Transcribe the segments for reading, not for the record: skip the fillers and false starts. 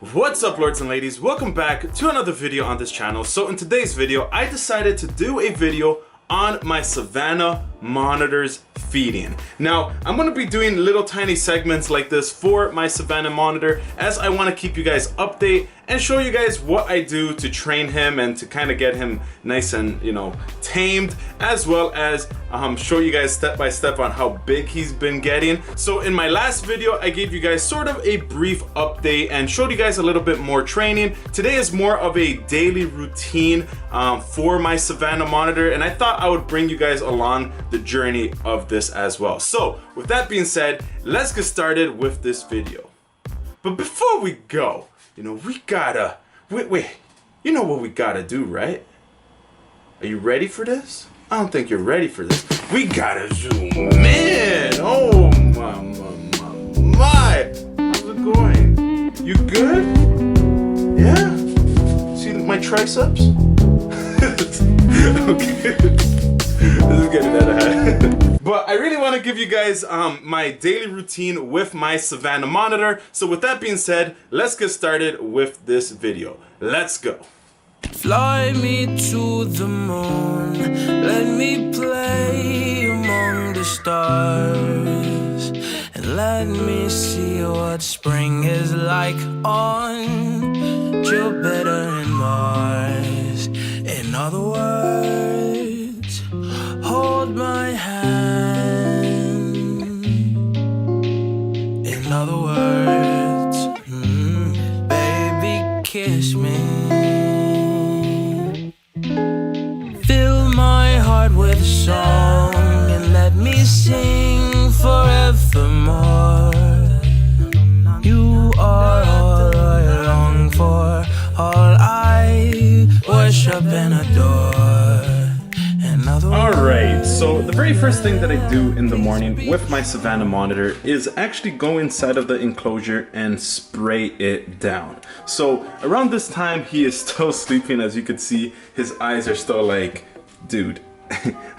What's up, lords and ladies? Welcome back to another video on this channel. So in today's video, I decided to do a video on my Savannah Monitor's feeding. Now, I'm gonna be doing little tiny segments like this for my Savannah Monitor, as I wanna keep you guys updated and show you guys what I do to train him and to kind of get him nice and, tamed, as well as show you guys step by step on how big he's been getting. So in my last video, I gave you guys sort of a brief update and showed you guys a little bit more training. Today is more of a daily routine for my Savannah Monitor, and I thought I would bring you guys along the journey of this as well. So with that being said, let's get started with this video. But before we go, we gotta, wait, you know what we gotta do, right? Are you ready for this? I don't think you're ready for this. We gotta zoom in. Oh my. How's it going? You good? Yeah? See my triceps? Okay. This is getting out of hand. But I really want to give you guys my daily routine with my Savannah Monitor. So with that being said, let's get started with this video. Let's go. Fly me to the moon, let me play among the stars, and let me see what spring is like on Jupiter and Mars. In other words, hold my hand. In other words, baby, kiss me. Fill my heart with song and let me sing forevermore. You are all I long for, all I worship and adore. Alright, so the very first thing that I do in the morning with my Savannah Monitor is actually go inside of the enclosure and spray it down. So around this time, he is still sleeping. As you can see, his eyes are still like, dude,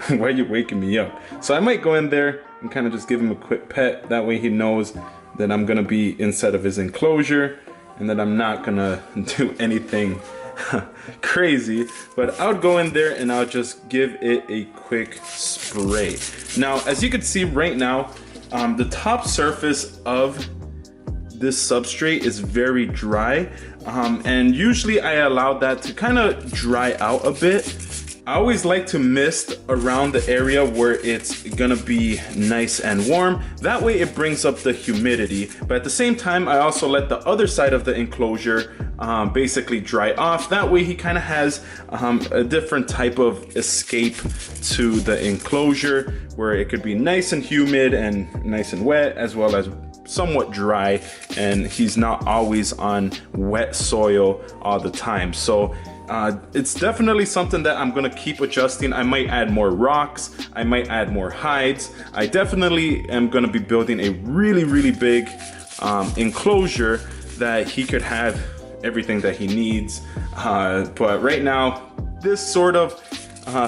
why are you waking me up? So I might go in there and kind of just give him a quick pet. That way he knows that I'm gonna be inside of his enclosure and that I'm not gonna do anything crazy, but I would go in there and I'll just give it a quick spray. Now, as you can see right now, the top surface of this substrate is very dry, and usually I allow that to kind of dry out a bit. I always like to mist around the area where it's gonna be nice and warm. That way it brings up the humidity, but at the same time I also let the other side of the enclosure basically dry off. That way he kind of has a different type of escape to the enclosure, where it could be nice and humid and nice and wet, as well as somewhat dry, and he's not always on wet soil all the time. So it's definitely something that I'm gonna keep adjusting. I might add more rocks, I might add more hides. I definitely am gonna be building a really big enclosure that he could have everything that he needs. But right now, this sort of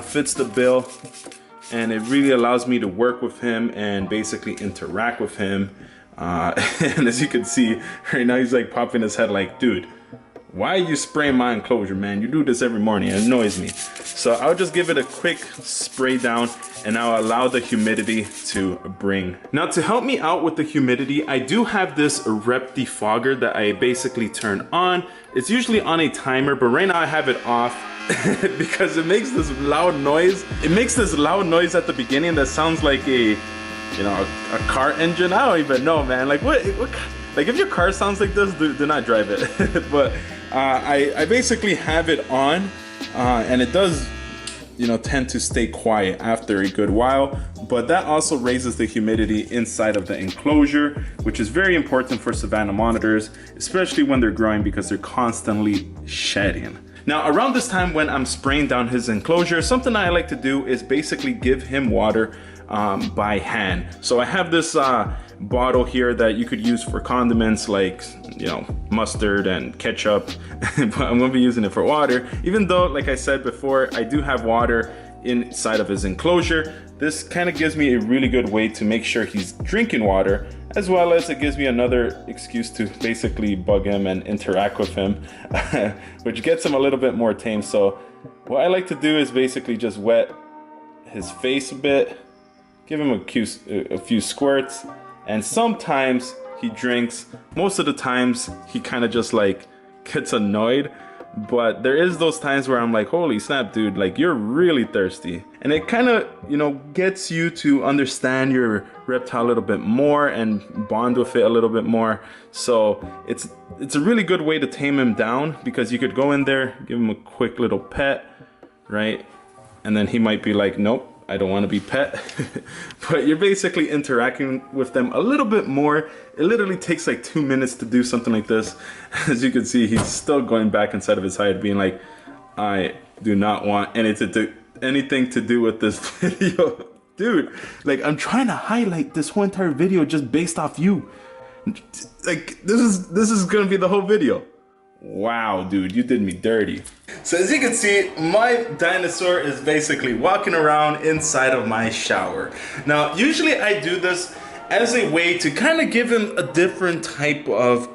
fits the bill, and it really allows me to work with him and basically interact with him. And as you can see, right now he's like popping his head like, dude, why are you spraying my enclosure, man? You do this every morning, it annoys me. So I'll just give it a quick spray down and I'll allow the humidity to bring. Now, to help me out with the humidity, I do have this Defogger that I basically turn on. It's usually on a timer, but right now I have it off because it makes this loud noise. It makes this loud noise at the beginning that sounds like a car engine. I don't even know, man. Like what like if your car sounds like this, do not drive it. But I basically have it on, and it does tend to stay quiet after a good while, but that also raises the humidity inside of the enclosure, which is very important for Savannah monitors, especially when they're growing, because they're constantly shedding. Now, around this time when I'm spraying down his enclosure, something I like to do is basically give him water by hand. So I have this bottle here that you could use for condiments like mustard and ketchup, but I'm gonna be using it for water, even though, like I said before, I do have water inside of his enclosure. This kind of gives me a really good way to make sure he's drinking water as well as it gives me another excuse to basically bug him and interact with him, which gets him a little bit more tame. So what I like to do is basically just wet his face a bit, give him a few squirts, and sometimes he drinks. Most of the times he kind of just like gets annoyed, but there is those times where I'm like, holy snap, dude, like you're really thirsty. And it kind of, you know, gets you to understand your reptile a little bit more and bond with it a little bit more. So it's a really good way to tame him down, because you could go in there, give him a quick little pet, right? And then he might be like, nope, I don't want to be pet. But you're basically interacting with them a little bit more. It literally takes like 2 minutes to do something like this. As you can see, he's still going back inside of his hide, being like, I do not want anything to do with this video. Dude, like I'm trying to highlight this whole entire video just based off you. Like this is gonna be the whole video. Wow, dude, you did me dirty. So as you can see, my dinosaur is basically walking around inside of my shower. Now, usually I do this as a way to kind of give him a different type of,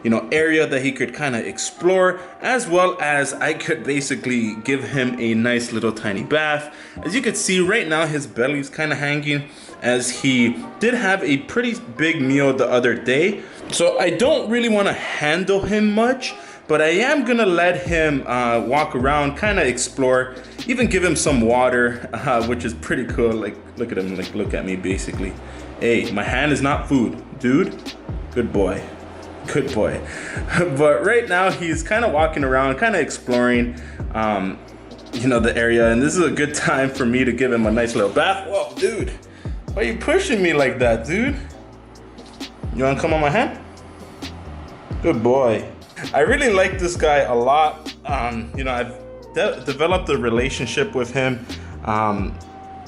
you know, area that he could kind of explore, as well as I could basically give him a nice little tiny bath. As you can see right now, his belly's kind of hanging, as he did have a pretty big meal the other day. So I don't really want to handle him much, but I am gonna let him walk around, kind of explore, even give him some water, which is pretty cool. Like, look at him, like, look at me, basically. Hey, my hand is not food, dude. Good boy, good boy. But right now he's kind of walking around, kind of exploring, you know, the area, and this is a good time for me to give him a nice little bath. Whoa, dude, why are you pushing me like that, dude? You wanna come on my hand? Good boy. I really like this guy a lot. You know, I've developed a relationship with him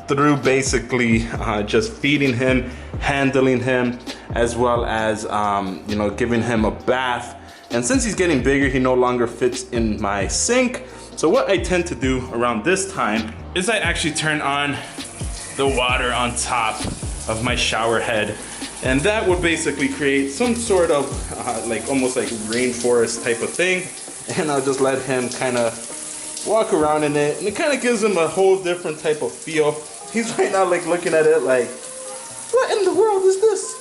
through basically just feeding him, handling him, as well as, you know, giving him a bath. And since he's getting bigger, he no longer fits in my sink. So what I tend to do around this time is I actually turn on the water on top of my shower head. And that would basically create some sort of like almost like rainforest type of thing. And I'll just let him kind of walk around in it. And it kind of gives him a whole different type of feel. He's right now like looking at it like, what in the world is this?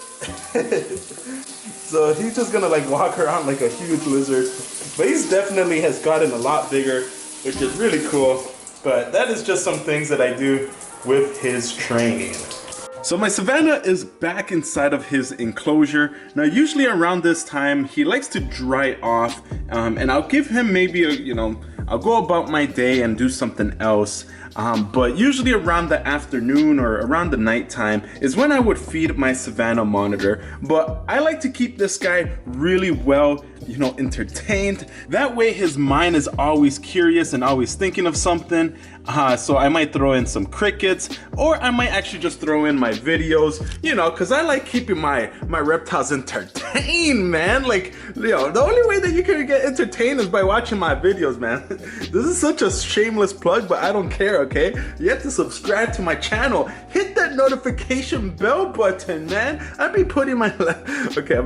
So he's just gonna like walk around like a huge lizard. But he's definitely has gotten a lot bigger, which is really cool. But that is just some things that I do with his training. So my Savannah is back inside of his enclosure. Now usually around this time he likes to dry off, and I'll give him maybe a, you know, I'll go about my day and do something else. But usually around the afternoon or around the nighttime is when I would feed my Savannah Monitor. But I like to keep this guy really well, you know, entertained. That way his mind is always curious and always thinking of something. So I might throw in some crickets, or I might actually just throw in my videos, you know, because I like keeping my reptiles entertained, man. Like, you know, the only way that you can get entertained is by watching my videos, man. This is such a shameless plug, but I don't care, okay? You have to subscribe to my channel. Hit that notification bell button, man. I'm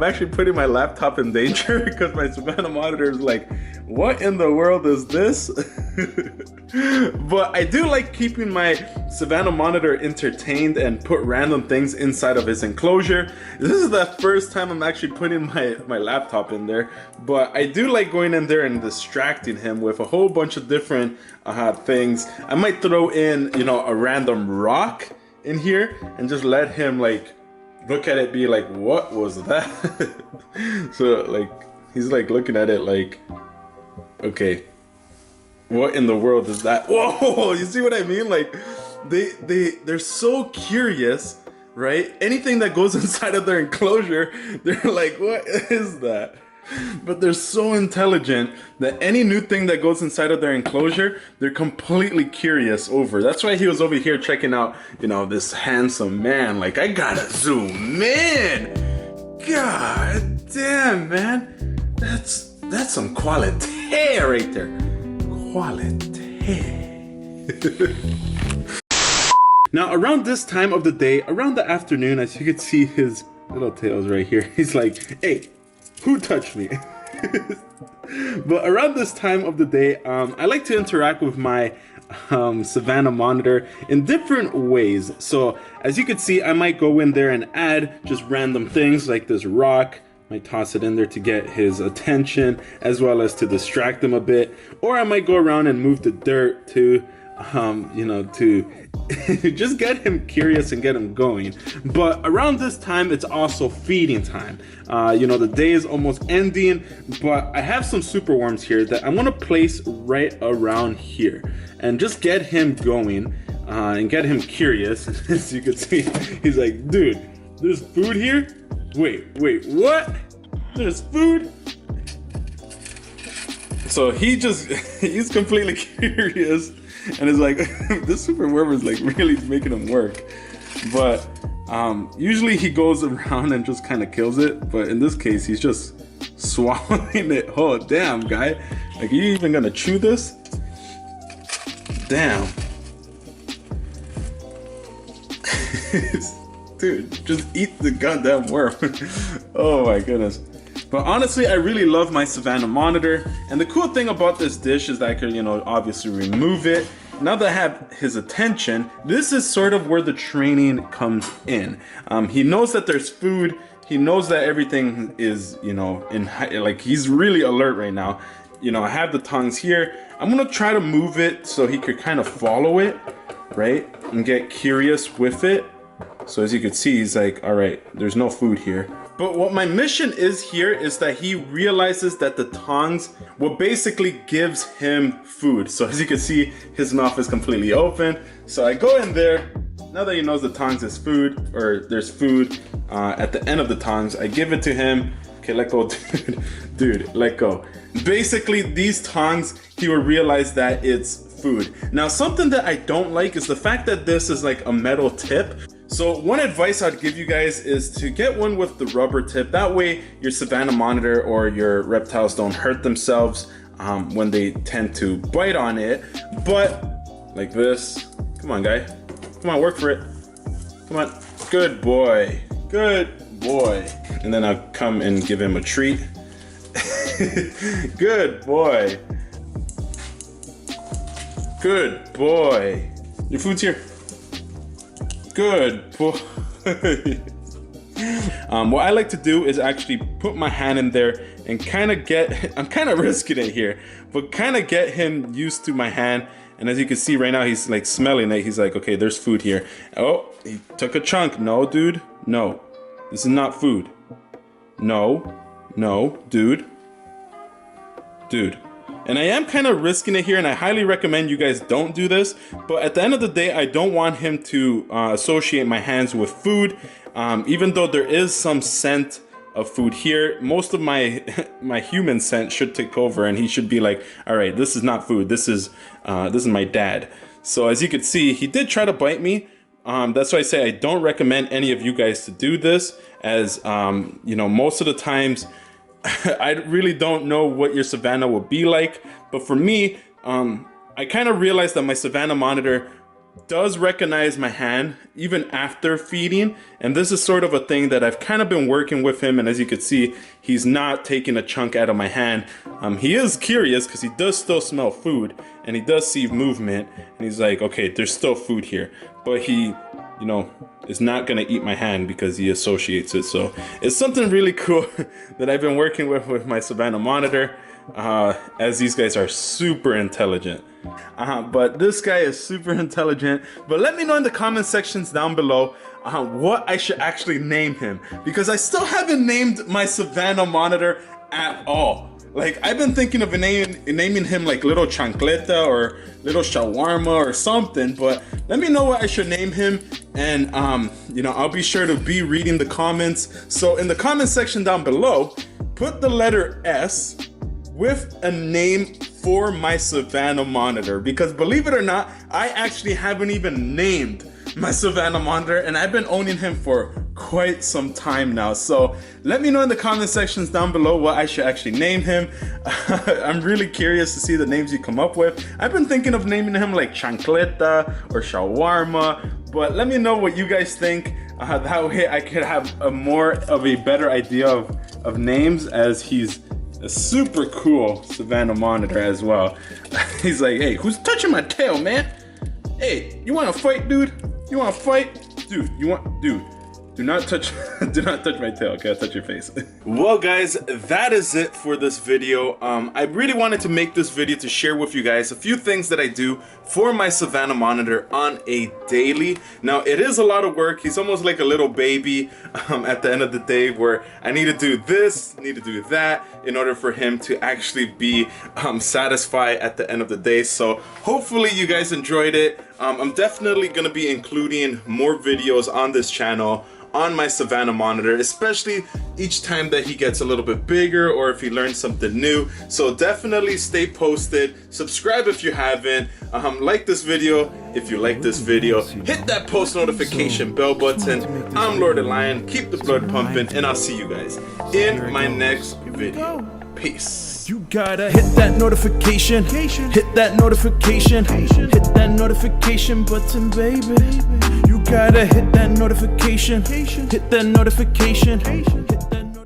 actually putting my laptop in danger because my Savannah Monitor is like, what in the world is this? But I do like keeping my Savannah Monitor entertained and put random things inside of his enclosure. This is the first time I'm actually putting my laptop in there, but I do like going in there and distracting him with a whole bunch of different things. I might throw in, you know, a random rock in here and just let him like look at it, be like, what was that? So like he's like looking at it like, okay, what in the world is that? Whoa, you see what I mean? Like they're so curious, right? Anything that goes inside of their enclosure, they're like, what is that? But they're so intelligent that any new thing that goes inside of their enclosure, they're completely curious over. That's why he was over here checking out, you know, this handsome man. Like, I gotta zoom in. God damn, man. That's some quality right there. Quality. Now, around this time of the day, around the afternoon, as you can see, his Little tails right here. He's like, hey, who touched me? But around this time of the day, I like to interact with my Savannah Monitor in different ways. So as you can see, I might go in there and add just random things like this rock. Might toss it in there to get his attention as well as to distract him a bit. Or I might go around and move the dirt to to just get him curious and get him going. But around this time, it's also feeding time. The day is almost ending, but I have some super worms here that I'm gonna place right around here and just get him going and get him curious. As you can see, he's like, dude, there's food here? Wait, what? There's food? So he's completely curious and is like, this super worm is like really making him work. But usually he goes around and just kind of kills it. But in this case, he's just swallowing it. Oh, damn, guy. Like, are you even gonna chew this? Damn. Dude, just eat the goddamn worm. Oh my goodness. But honestly, I really love my Savannah Monitor. And the cool thing about this dish is that I can, obviously remove it. Now that I have his attention, this is sort of where the training comes in. He knows that there's food. He knows that everything is, he's really alert right now. I have the tongs here. I'm gonna try to move it so he could kind of follow it, right? And get curious with it. So as you can see, he's like, all right, there's no food here. But what my mission is here is that he realizes that the tongs, what basically gives him food. So as you can see, his mouth is completely open. So I go in there. Now that he knows the tongs is food, or there's food at the end of the tongs, I give it to him. Okay, let go, dude. Dude, let go. Basically, these tongs, he will realize that it's food. Now, something that I don't like is the fact that this is like a metal tip. So one advice I'd give you guys is to get one with the rubber tip. That way your Savannah Monitor or your reptiles don't hurt themselves when they tend to bite on it. But like this, come on guy, come on, work for it. Come on, good boy, good boy. And then I'll come and give him a treat. Good boy. Good boy. Your food's here. Good boy. What I like to do is actually put my hand in there and kind of I'm kind of risking it here, but kind of get him used to my hand. And as you can see right now, he's like smelling it. He's like, okay, there's food here. Oh, he took a chunk. No, dude, no. This is not food. No, dude. And I am kind of risking it here, and I highly recommend you guys don't do this. But at the end of the day, I don't want him to associate my hands with food. Even though there is some scent of food here, most of my human scent should take over, and he should be like, all right, this is not food. This is my dad. So as you can see, he did try to bite me. That's why I say I don't recommend any of you guys to do this, as most of the times I really don't know what your Savannah will be like. But for me, I kind of realized that my Savannah Monitor does recognize my hand even after feeding, and this is sort of a thing that I've kind of been working with him. And as you can see, he's not taking a chunk out of my hand. He is curious because he does still smell food and he does see movement, and he's like, okay, there's still food here, but he is not gonna eat my hand because he associates it. So it's something really cool that I've been working with my Savannah Monitor, as these guys are super intelligent. But this guy is super intelligent. But let me know in the comment sections down below what I should actually name him, because I still haven't named my Savannah Monitor at all. Like, I've been thinking of naming him like Little Chancleta or Little Shawarma or something, but let me know what I should name him, and I'll be sure to be reading the comments. So in the comment section down below, put the letter S with a name for my Savannah Monitor, because believe it or not, I actually haven't even named my Savannah Monitor, and I've been owning him for quite some time now. So let me know in the comment sections down below what I should actually name him. I'm really curious to see the names you come up with. I've been thinking of naming him like Chancleta or Shawarma, but let me know what you guys think. That way I could have a better idea of names, as he's a super cool Savannah Monitor as well. He's like, hey, who's touching my tail, man? Hey, you wanna fight, dude? You wanna fight? Dude, do not touch my tail, okay? I'll touch your face. Well guys, that is it for this video. I really wanted to make this video to share with you guys a few things that I do for my Savannah Monitor on a daily. Now it is a lot of work. He's almost like a little baby at the end of the day, where I need to do this, need to do that in order for him to actually be satisfied at the end of the day. So hopefully you guys enjoyed it. I'm definitely gonna be including more videos on this channel on my Savannah Monitor, especially each time that he gets a little bit bigger or if he learns something new. So definitely stay posted, subscribe if you haven't, like this video if you like this video, hit that post notification bell button. I'm Lord of Lion, keep the blood pumping, and I'll see you guys in my next video. Peace. You gotta hit that notification, hit that notification, hit that notification button, baby. You gotta hit that notification, hit that notification, hit that